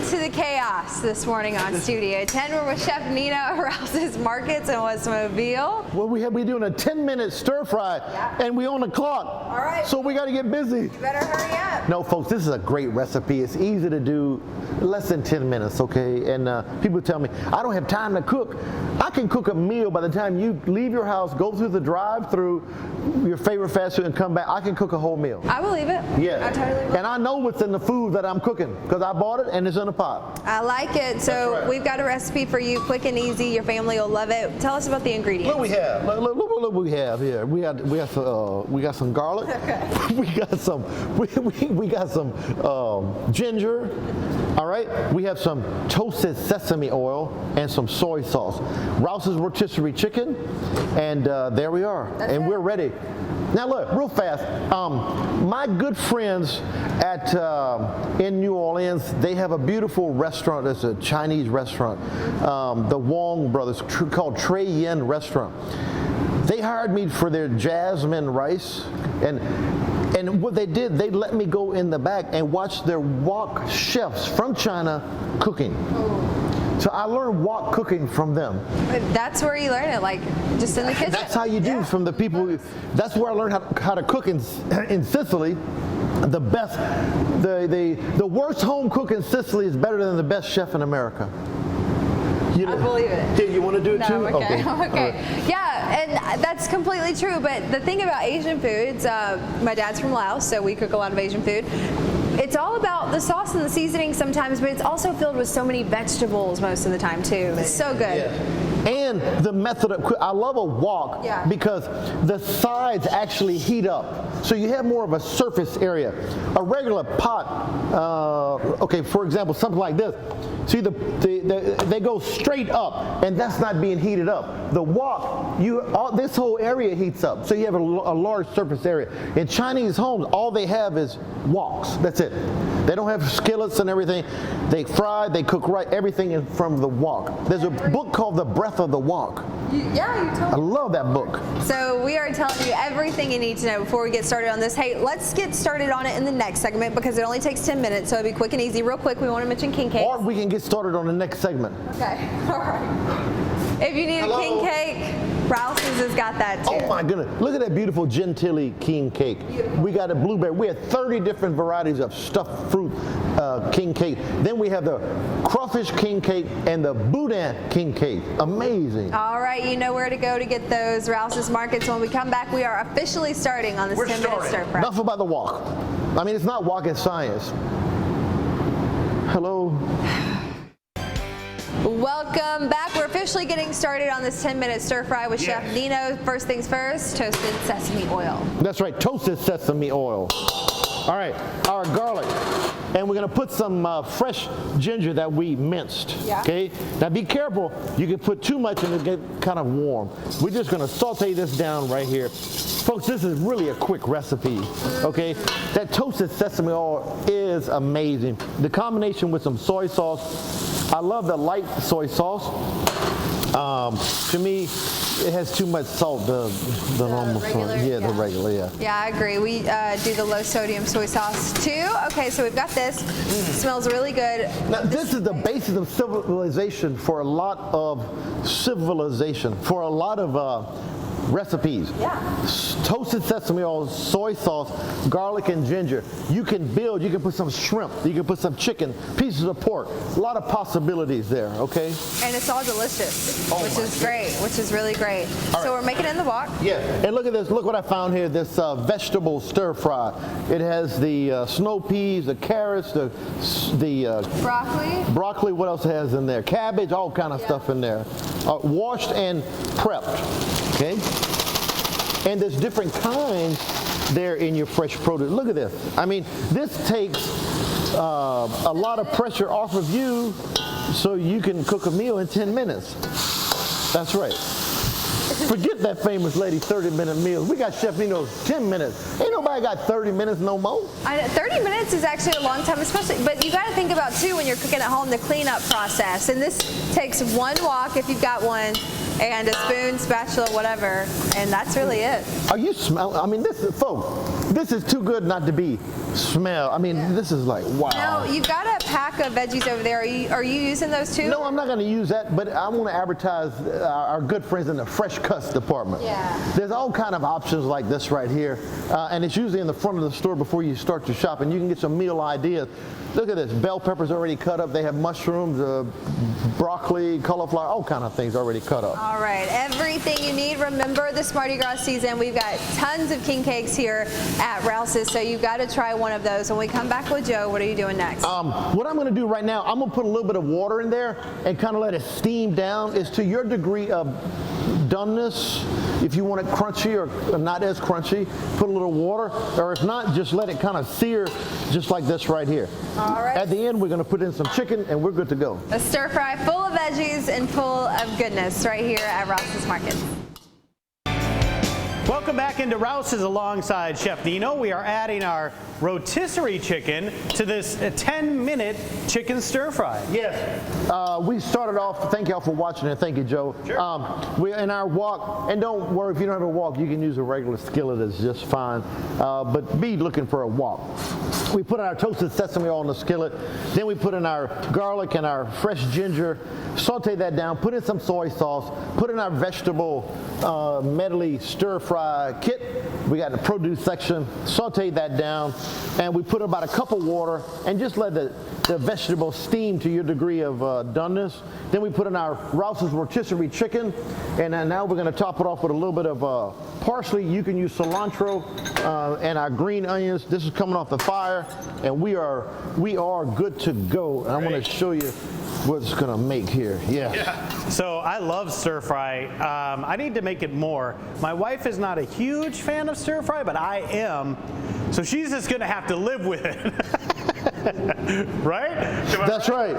to the chaos this morning on Studio 10. We're with Chef Nina of Rouse's Markets in West Mobile. Well, we're doing a 10-minute stir fry, and we on the clock. All right. So we got to get busy. You better hurry up. No, folks, this is a great recipe. It's easy to do, less than 10 minutes, okay? And people tell me, I don't have time to cook. I can cook a meal by the time you leave your house, go through the drive-through, your favorite fast food, and come back. I can cook a whole meal. I believe it. Yeah. I totally believe it. And I know what's in the food that I'm cooking because I bought it and it's in a pot. I like it. So right. we've got a recipe for you, quick and easy. Your family will love it. Tell us about the ingredients. Look what we have. Look what we have here. We got some garlic. Okay. we got some ginger. All right. We have some toasted sesame oil and some soy sauce. Rouse's rotisserie chicken, and there we are. We're ready. Now look, real fast. My good friends at in New Orleans, they have a beautiful restaurant. It's a Chinese restaurant, the Wong brothers, called Trey Yen Restaurant. They hired me for their jasmine rice, and what they did, they let me go in the back and watch their wok chefs from China cooking. So I learned wok cooking from them. That's where you learn it, like just in the kitchen. That's how you do from the people. That's where I learned how to cook in Sicily. The best, the worst home cook in Sicily is better than the best chef in America. I believe it. Yeah, you want to do it too? Okay. Okay. Right. Yeah, and that's completely true. But the thing about Asian foods, my dad's from Laos, so we cook a lot of Asian food. It's all about the sauce and the seasoning sometimes, but it's also filled with so many vegetables most of the time too. It's so good. Yeah. And the method of I love a wok because the sides actually heat up. So you have more of a surface area. A regular pot, okay, for example, something like this. See, they go straight up, and that's not being heated up. The wok, this whole area heats up, so you have a large surface area. In Chinese homes, all they have is woks. That's it. They don't have skillets and everything. They fry, they cook right, everything from the wok. There's a book called The Breath of the Wok. Yeah, you told me. I love that book. So we are telling you everything you need to know before we get started on this. Hey, let's get started on it in the next segment because it only takes 10 minutes, so it'll be quick and easy. Real quick, we want to mention king cake. Or we can get started on the next segment. Okay, all right. If you need a king cake, Rouse's has got that too. Oh my goodness, look at that beautiful Gentilly king cake. Beautiful. We got a blueberry. We had 30 different varieties of stuffed fruit king cake. Then we have the crawfish king cake and the boudin king cake. Amazing. All right, you know where to go to get those Rouse's Markets. When we come back, we are officially starting on this 10-minute stir fry. Enough about the wok. I mean, it's not rocket science. Hello. Welcome back. We're officially getting started on this 10-minute stir fry with Chef Nino. First things first, toasted sesame oil. That's right, toasted sesame oil. All right, our garlic. And we're gonna put some fresh ginger that we minced, okay? Now be careful, you can put too much and it'll get kind of warm. We're just gonna saute this down right here. Folks, this is really a quick recipe, okay? That toasted sesame oil is amazing. The combination with some soy sauce, I love the light soy sauce. To me, it has too much salt, the normal salt. Yeah, the regular, Yeah, I agree. We do the low sodium soy sauce too. Okay, so we've got this. Smells really good. Now, this is the basis of civilization for a lot of recipes. Toasted sesame oil, soy sauce, garlic and ginger. You can put some shrimp, you can put some chicken, pieces of pork. A lot of possibilities there, okay? And it's all delicious, which is great, which is really great. So we're making it in the wok. Yeah, and look at this, look what I found here, this vegetable stir fry. It has the snow peas, the carrots, the broccoli, what else it has in there? Cabbage, all kind of stuff in there. Washed and prepped. Okay, and there's different kinds there in your fresh produce. Look at this. I mean, this takes a lot of pressure off of you so you can cook a meal in 10 minutes. That's right. Forget that famous lady 30-minute meals. We got Chef Nino's 10 minutes. Ain't nobody got 30 minutes no more. 30 minutes is actually a long time, especially, but you got to think about too when you're cooking at home, the cleanup process. And this takes one wok if you've got one, and a spoon, spatula, whatever, and that's really it. Are you smelling? I mean, this is, folks, this is too good not to be smell. I mean, this is like, wow. No, you've got to pack of veggies over there. Are you using those too? No, I'm not going to use that, but I want to advertise our good friends in the fresh cuts department. Yeah. There's all kind of options like this right here, and it's usually in the front of the store before you start to shop, and you can get some meal ideas. Look at this, bell peppers already cut up. They have mushrooms, broccoli, cauliflower, all kind of things already cut up. All right, everything you need. Remember the Mardi Gras season. We've got tons of king cakes here at Rouse's, so you've got to try one of those. When we come back with Joe, what are you doing next? What I'm going to do right now, I'm going to put a little bit of water in there and kind of let it steam down. It's to your degree of doneness. If you want it crunchy or not as crunchy, put a little water, or if not, just let it kind of sear just like this right here. All right. At the end, we're going to put in some chicken, and we're good to go. A stir fry full of veggies and full of goodness right here at Rouse's Market. Welcome back into Rouse's alongside Chef Nino. We are adding our rotisserie chicken to this 10-minute chicken stir fry. Yes. We started off, thank y'all for watching, and thank you, Joe. Sure. We're in our wok, and don't worry if you don't have a wok, you can use a regular skillet, it's just fine. But be looking for a wok. We put our toasted sesame oil in the skillet, then we put in our garlic and our fresh ginger, saute that down, put in some soy sauce, put in our vegetable medley stir fry kit. We got the produce section, saute that down, and we put about a cup of water and just let the vegetables steam to your degree of doneness. Then we put in our Rouse's rotisserie chicken, and now we're going to top it off with a little bit of parsley. You can use cilantro and our green onions. This is coming off the fire, and we are good to go. And I want to show you what it's going to make here. Yeah. So I love stir fry. I need to make it more. My wife is not a huge fan of stir fry, but I am. So she's just going to have to live with it. Right? That's right.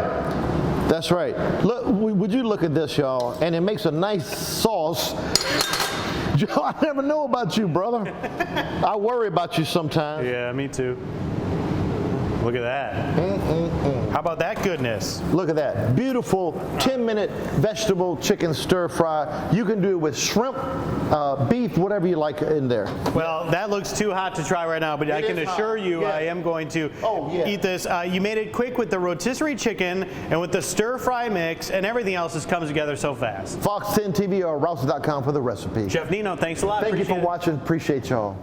That's right. Look, would you look at this, y'all? And it makes a nice sauce. Joe, I never know about you, brother. I worry about you sometimes. Yeah, me too. Look at that. How about that goodness? Look at that. Beautiful 10-minute vegetable chicken stir fry. You can do it with shrimp, beef, whatever you like in there. Well, that looks too hot to try right now, but I can assure you I am going to eat this. You made it quick with the rotisserie chicken and with the stir fry mix, and everything else just comes together so fast. Fox 10 TV or Rouses.com for the recipe. Chef Nino, thanks a lot. Thank you for Appreciate it. watching. Appreciate y'all.